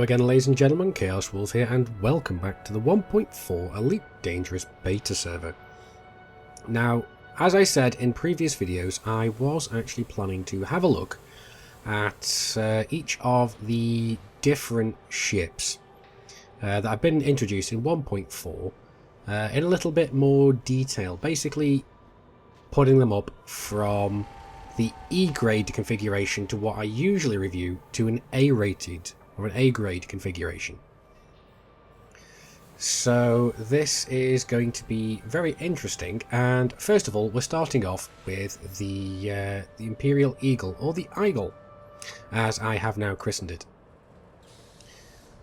Hello again, ladies and gentlemen, Chaos Wolf here, and welcome back to the 1.4 Elite Dangerous Beta server. Now, as I said in previous videos, I was actually planning to have a look at each of the different ships that have been introduced in 1.4 in a little bit more detail, basically putting them up from the E-grade configuration to what I usually review to an A-rated or an A-grade configuration. So this is going to be very interesting, and first of all we're starting off with the Imperial Eagle, or the Eagle, as I have now christened it.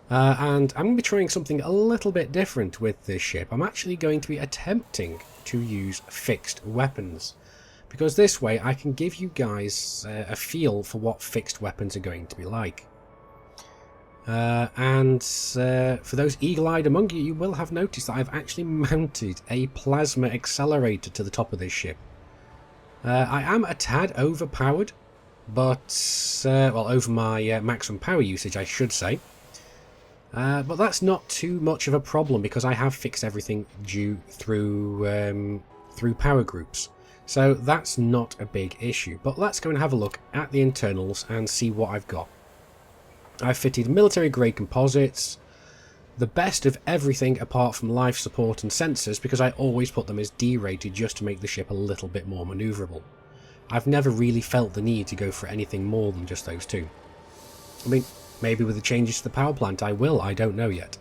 And I'm going to be trying something a little bit different with this ship. I'm actually going to be attempting to use fixed weapons, because this way I can give you guys a feel for what fixed weapons are going to be like. For those eagle-eyed among you, you will have noticed that I've actually mounted a plasma accelerator to the top of this ship. I am a tad overpowered, but, well, over my maximum power usage, I should say. But that's not too much of a problem, because I have fixed everything through power groups. So that's not a big issue. But let's go and have a look at the internals and see what I've got. I've fitted military grade composites, the best of everything apart from life support and sensors, because I always put them as D-rated just to make the ship a little bit more manoeuvrable. I've never really felt the need to go for anything more than just those two. I mean, maybe with the changes to the power plant I will, I don't know yet.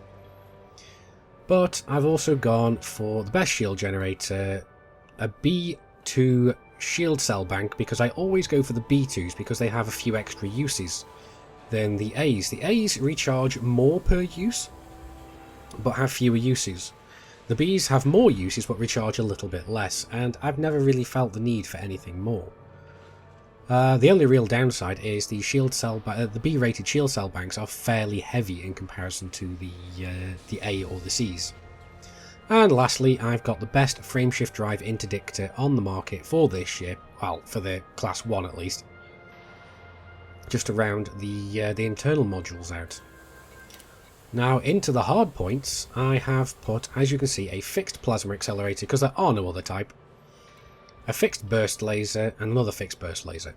But I've also gone for the best shield generator, a B2 shield cell bank, because I always go for the B2s because they have a few extra uses than the A's. The A's recharge more per use, but have fewer uses. The B's have more uses, but recharge a little bit less, and I've never really felt the need for anything more. The only real downside is the shield cell, the B-rated shield cell banks are fairly heavy in comparison to the A or the C's. And lastly, I've got the best frameshift drive interdictor on the market for this ship, well, for the Class 1 at least, just to round the internal modules out. Now, into the hardpoints, I have put, as you can see, a fixed plasma accelerator, because there are no other type, a fixed burst laser, and another fixed burst laser.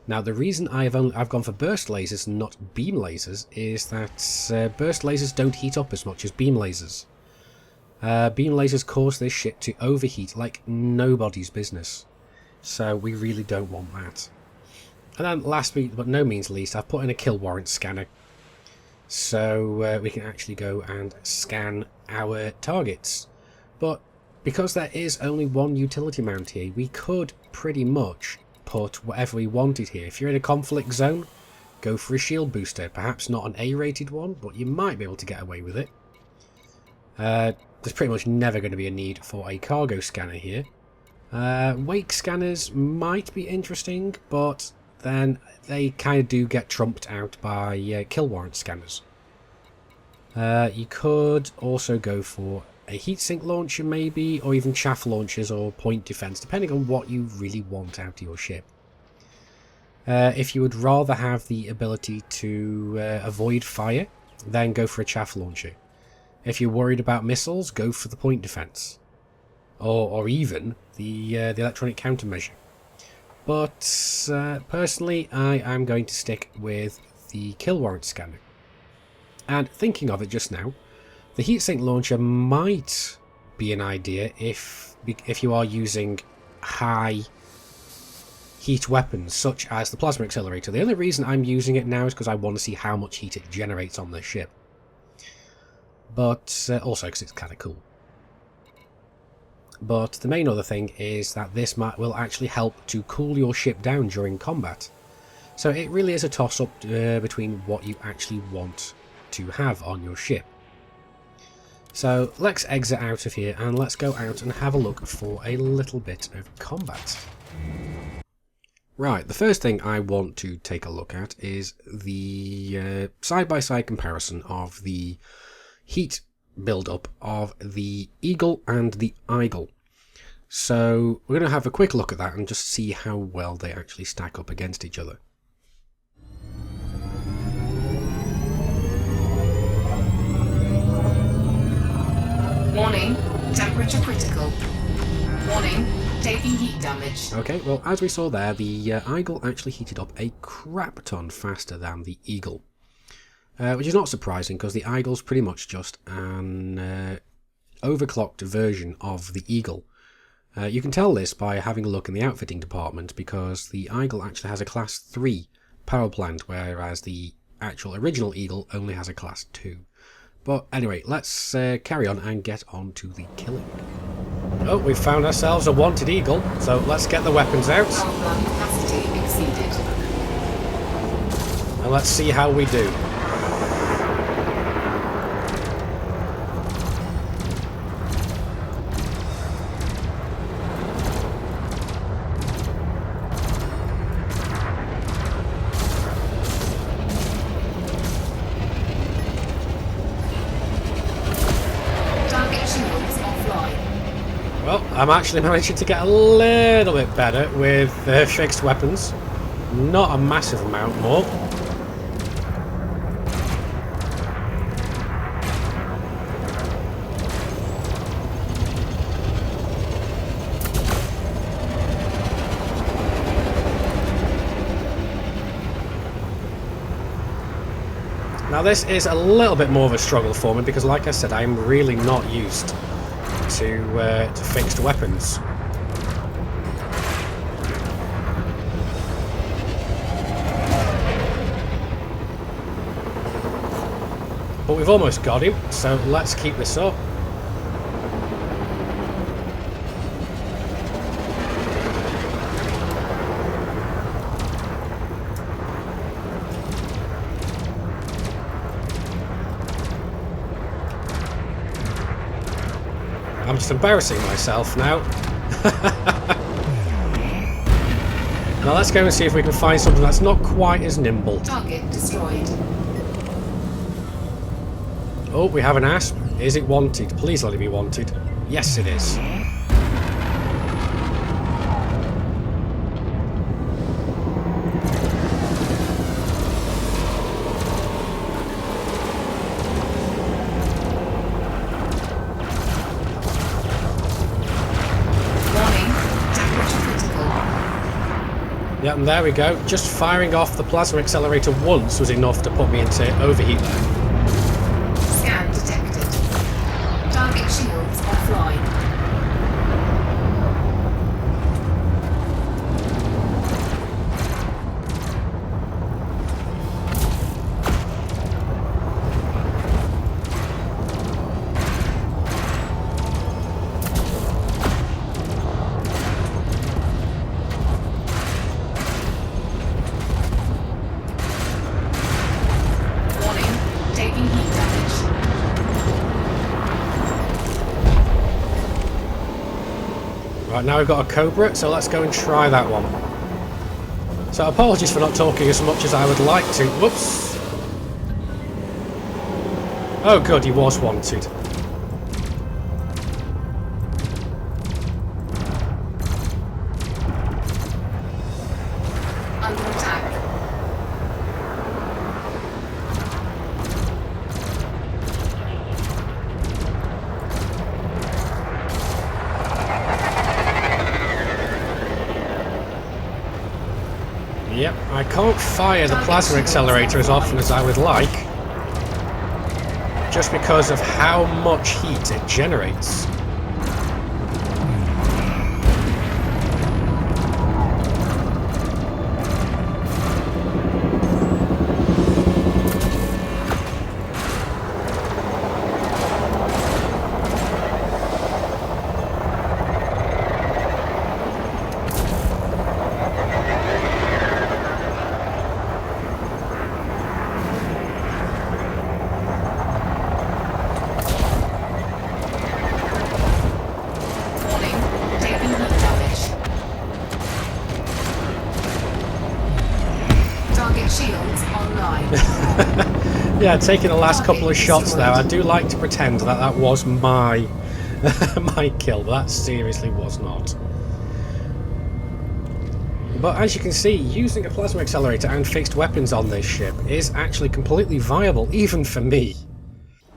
Now, the reason I've gone for burst lasers and not beam lasers is that burst lasers don't heat up as much as beam lasers. Beam lasers cause this ship to overheat like nobody's business, so we really don't want that. And then last but no means least, I've put in a kill warrant scanner, so we can actually go and scan our targets. But because there is only one utility mount here, we could pretty much put whatever we wanted here. If you're in a conflict zone, go for a shield booster. Perhaps not an A-rated one, but you might be able to get away with it. There's pretty much never going to be a need for a cargo scanner here. Wake scanners might be interesting, but then they kind of do get trumped out by kill warrant scanners. You could also go for a heatsink launcher maybe, or even chaff launchers or point defense, depending on what you really want out of your ship. If you would rather have the ability to avoid fire, then go for a chaff launcher. If you're worried about missiles, go for the point defense, or even the electronic countermeasure. But personally, I am going to stick with the kill warrant scanner. And thinking of it just now, the heatsink launcher might be an idea if you are using high heat weapons, such as the plasma accelerator. The only reason I'm using it now is because I want to see how much heat it generates on this ship. But also because it's kind of cool. But the main other thing is that this will actually help to cool your ship down during combat. So it really is a toss-up between what you actually want to have on your ship. So let's exit out of here and let's go out and have a look for a little bit of combat. Right, the first thing I want to take a look at is the side-by-side comparison of the heat build-up of the Eagle and the Eagle. So we're going to have a quick look at that and just see how well they actually stack up against each other. Warning, temperature critical. Warning, taking heat damage. Okay, well, as we saw there, the Eagle actually heated up a crap ton faster than the Eagle. Which is not surprising, because the Eagle's pretty much just an overclocked version of the Eagle. You can tell this by having a look in the outfitting department, because the Eagle actually has a Class 3 power plant, whereas the actual original Eagle only has a Class 2. But anyway, let's carry on and get on to the killing. Oh, we've found ourselves a wanted Eagle, so let's get the weapons out. Power plant capacity exceeded. And let's see how we do. Well, I'm actually managing to get a little bit better with fixed weapons. Not a massive amount more. Now this is a little bit more of a struggle for me because, like I said, I'm really not used to fixed weapons. But we've almost got him, so let's keep this up. I'm just embarrassing myself now. Now let's go and see if we can find something that's not quite as nimble. Target destroyed. Oh, we have an asp. Is it wanted? Please let it be wanted. Yes, it is. Yep, and there we go. Just firing off the plasma accelerator once was enough to put me into overheat there. Scan detected. Target shields offline. Right, now we've got a Cobra, so let's go and try that one. So apologies for not talking as much as I would like to. Whoops! Oh good, he was wanted. Under attack. Yep, I can't fire the plasma accelerator as often as I would like, just because of how much heat it generates. Shields online. Yeah, taking the last couple of shots there, I do like to pretend that that was my my kill, but that seriously was not. But as you can see, using a plasma accelerator and fixed weapons on this ship is actually completely viable, even for me.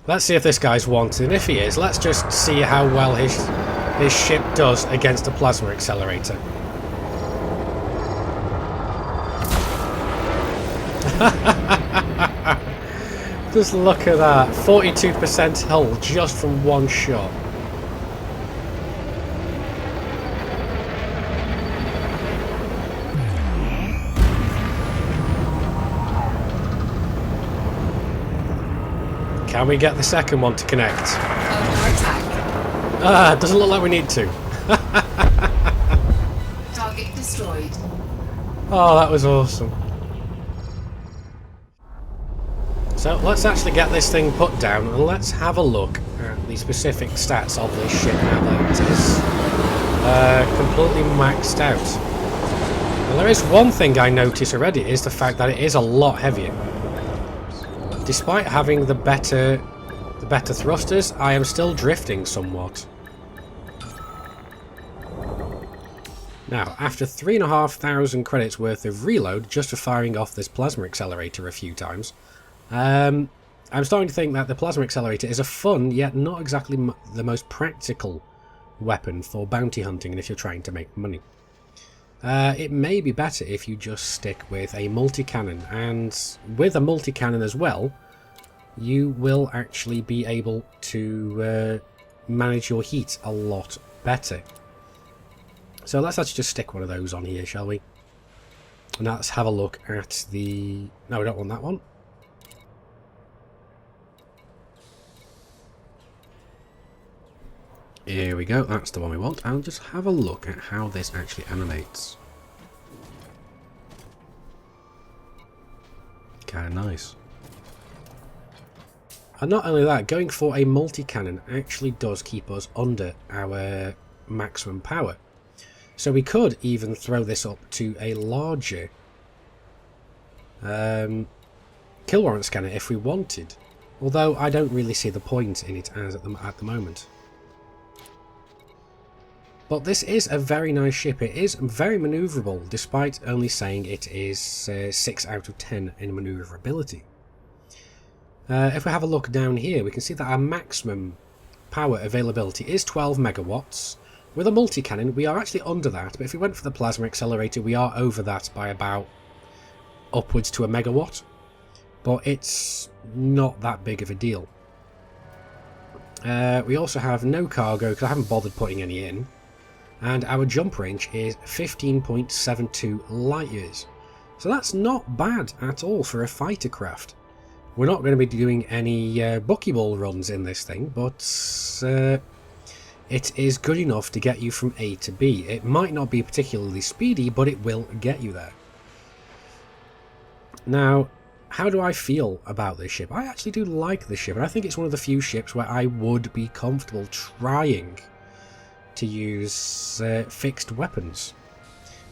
Let's see if this guy's wanted, and if he is, let's just see how well his ship does against a plasma accelerator. Just look at that, 42% hull just from one shot. Can we get the second one to connect? Under attack. Ah, doesn't look like we need to. Target destroyed. Oh, that was awesome. So let's actually get this thing put down and let's have a look at the specific stats of this ship now that it is completely maxed out. And there is one thing I notice already, is the fact that it is a lot heavier. Despite having the better thrusters, I am still drifting somewhat. Now, after 3,500 credits worth of reload just for firing off this plasma accelerator a few times, I'm starting to think that the plasma accelerator is a fun, yet not exactly the most practical weapon for bounty hunting and if you're trying to make money. It may be better if you just stick with a multi-cannon, and with a multi-cannon as well, you will actually be able to manage your heat a lot better. So let's actually just stick one of those on here, shall we? Now let's have a look at the... No, we don't want that one. Here we go, that's the one we want. I'll just have a look at how this actually animates. Kinda nice. And not only that, going for a multi-cannon actually does keep us under our maximum power. So we could even throw this up to a larger kill warrant scanner if we wanted. Although I don't really see the point in it as at the moment. But this is a very nice ship. It is very manoeuvrable, despite only saying it is 6 out of 10 in manoeuvrability. If we have a look down here, we can see that our maximum power availability is 12 megawatts. With a multi-cannon, we are actually under that, but if we went for the plasma accelerator, we are over that by about upwards to a megawatt. But it's not that big of a deal. We also have no cargo, because I haven't bothered putting any in. And our jump range is 15.72 light years. So that's not bad at all for a fighter craft. We're not going to be doing any buckyball runs in this thing, but it is good enough to get you from A to B. It might not be particularly speedy, but it will get you there. Now, how do I feel about this ship? I actually do like this ship, and I think it's one of the few ships where I would be comfortable trying to use fixed weapons.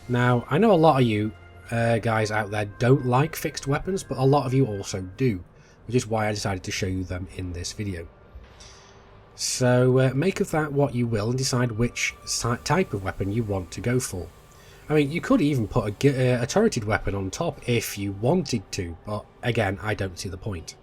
Now, I know a lot of you guys out there don't like fixed weapons, but a lot of you also do, which is why I decided to show you them in this video. So make of that what you will and decide which type of weapon you want to go for. I mean, you could even put a turreted weapon on top if you wanted to, but again, I don't see the point.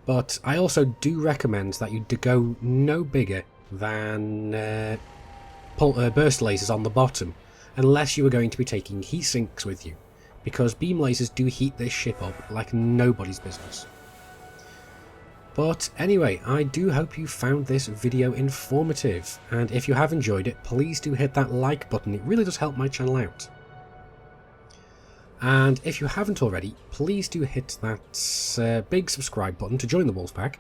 But I also do recommend that you go no bigger than burst lasers on the bottom, unless you are going to be taking heat sinks with you, because beam lasers do heat this ship up like nobody's business. But anyway, I do hope you found this video informative, and if you have enjoyed it, please do hit that like button. It really does help my channel out. And if you haven't already, please do hit that big subscribe button to join the Wolfpack.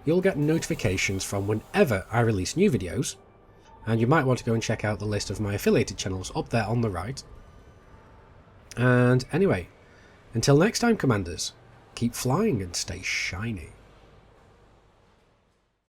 You'll get notifications from whenever I release new videos, and you might want to go and check out the list of my affiliated channels up there on the right. And anyway, until next time, Commanders, keep flying and stay shiny.